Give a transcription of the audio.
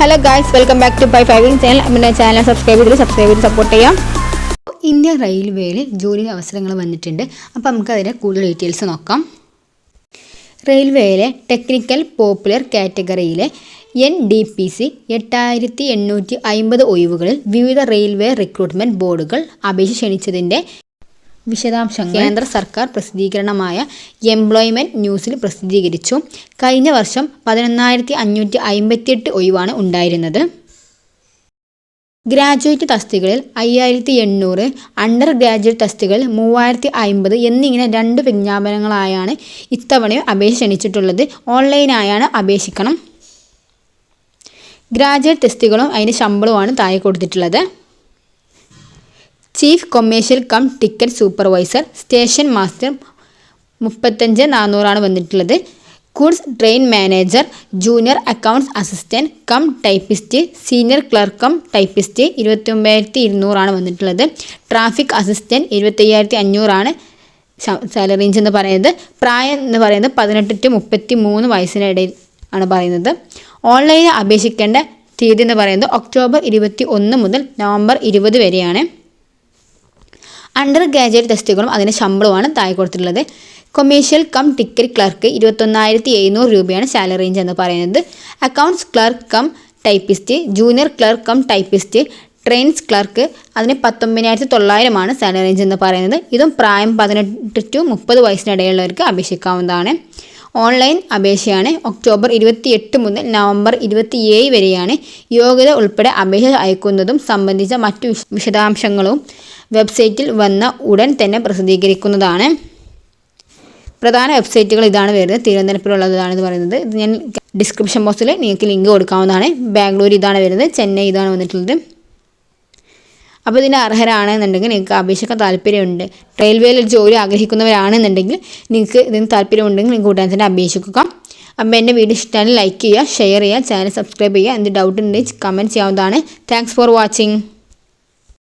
Hello guys, welcome back to pie fiving channel. നമ്മുടെ channel subscribe ചെയ്ത് support ചെയ്യാം. Indian റെയിൽവേയിൽ ജോലി അവസരങ്ങൾ വന്നിട്ടുണ്ട്. അപ്പോൾ നമുക്കതിൻ്റെ കൂടുതൽ ഡീറ്റെയിൽസ് നോക്കാം. റെയിൽവേയിലെ ടെക്നിക്കൽ പോപ്പുലർ കാറ്റഗറിയിലെ NDPC 8850 ഒഴിവുകളിൽ വിവിധ റെയിൽവേ റിക്രൂട്ട്മെൻറ്റ് ബോർഡുകൾ അപേക്ഷ ക്ഷണിച്ചതിൻ്റെ വിശദാംശങ്ങൾ കേന്ദ്ര സർക്കാർ പ്രസിദ്ധീകരണമായ എംപ്ലോയ്മെൻറ്റ് ന്യൂസിൽ പ്രസിദ്ധീകരിച്ചു. കഴിഞ്ഞ വർഷം 11,558 ഒഴിവാണ് ഉണ്ടായിരുന്നത്. ഗ്രാജുവേറ്റ് തസ്തികകളിൽ 5,800, അണ്ടർ ഗ്രാജുവേറ്റ് തസ്തികകളിൽ 3,050 എന്നിങ്ങനെ 2 വിജ്ഞാപനങ്ങളായാണ് ഇത്തവണയും അപേക്ഷ ക്ഷണിച്ചിട്ടുള്ളത്. ഓൺലൈനായാണ് അപേക്ഷിക്കണം. ഗ്രാജുവേറ്റ് തസ്തികകളും അതിൻ്റെ ശമ്പളവുമാണ് താഴെ കൊടുത്തിട്ടുള്ളത്. Chief commercial cum ticket supervisor, station master 35,400 വന്നിട്ടുള്ളത്. Goods train manager, junior accounts assistant cum typist, senior clerk cum typist 29,200 വന്നിട്ടുള്ളത്. ട്രാഫിക് അസിസ്റ്റൻറ്റ് 25,500 സാലറി റേഞ്ച് എന്ന് പറയുന്നത്. പ്രായം എന്ന് പറയുന്നത് 18 to 33 വയസ്സിനിടയിൽ ആണ് പറയുന്നത്. ഓൺലൈനിൽ അപേക്ഷിക്കേണ്ട തീയതി എന്ന് പറയുന്നത് ഒക്ടോബർ 21 മുതൽ നവംബർ 20 വരെയാണ്. അണ്ടർ ഗ്രാജുവേറ്റ് ടെസ്റ്റുകളും അതിൻ്റെ ശമ്പളവുമാണ് താഴെ കൊടുത്തിട്ടുള്ളത്. കൊമേഴ്ഷ്യൽ കം ടിക്കറ്റ് ക്ലർക്ക് 21,700 രൂപയാണ് സാലറി റേഞ്ച് എന്ന് പറയുന്നത്. Accounts clerk cum typist, junior clerk cum typist, trains clerk അതിന് 19,900 സാലറി റേഞ്ച് എന്ന് പറയുന്നത്. ഇതും പ്രായം 18 to 30 വയസ്സിനിടയിലുള്ളവർക്ക് അപേക്ഷിക്കാവുന്നതാണ്. ഓൺലൈൻ അപേക്ഷയാണ്. ഒക്ടോബർ 28 മുതൽ നവംബർ 27 വരെയാണ്. യോഗ്യത ഉൾപ്പെടെ അപേക്ഷ അയക്കുന്നതും സംബന്ധിച്ച മറ്റു വിശദാംശങ്ങളും വെബ്സൈറ്റിൽ വന്ന ഉടൻ തന്നെ പ്രസിദ്ധീകരിക്കുന്നതാണ്. പ്രധാന വെബ്സൈറ്റുകൾ ഇതാണ് വരുന്നത്. തിരുവനന്തപുരത്തുള്ളതാണെന്ന് പറയുന്നത്. ഇത് ഞാൻ ഡിസ്ക്രിപ്ഷൻ ബോക്സിൽ നിങ്ങൾക്ക് ലിങ്ക് കൊടുക്കാവുന്നതാണ്. ബാംഗ്ലൂർ ഇതാണ് വരുന്നത്. ചെന്നൈ ഇതാണ് വന്നിട്ടുള്ളത്. അപ്പോൾ ഇതിൻ്റെ അർഹരാണെന്നുണ്ടെങ്കിൽ നിങ്ങൾക്ക് അപേക്ഷിക്കാൻ താല്പര്യമുണ്ട്, റെയിൽവേയിൽ ജോലി ആഗ്രഹിക്കുന്നവരാണെന്നുണ്ടെങ്കിൽ നിങ്ങൾക്ക് ഇതിന് താല്പര്യമുണ്ടെങ്കിൽ നിങ്ങൾക്ക് ഉടൻ തന്നെ അപേക്ഷിക്കുക. അപ്പോൾ എൻ്റെ വീഡിയോ ഇഷ്ടമാണെങ്കിൽ ലൈക്ക് ചെയ്യുക, ഷെയർ ചെയ്യുക, ചാനൽ സബ്സ്ക്രൈബ് ചെയ്യുക. എന്ത് ഡൗട്ട് ഉണ്ടെങ്കിൽ കമൻറ്റ് ചെയ്യാവുന്നതാണ്. Thanks for watching.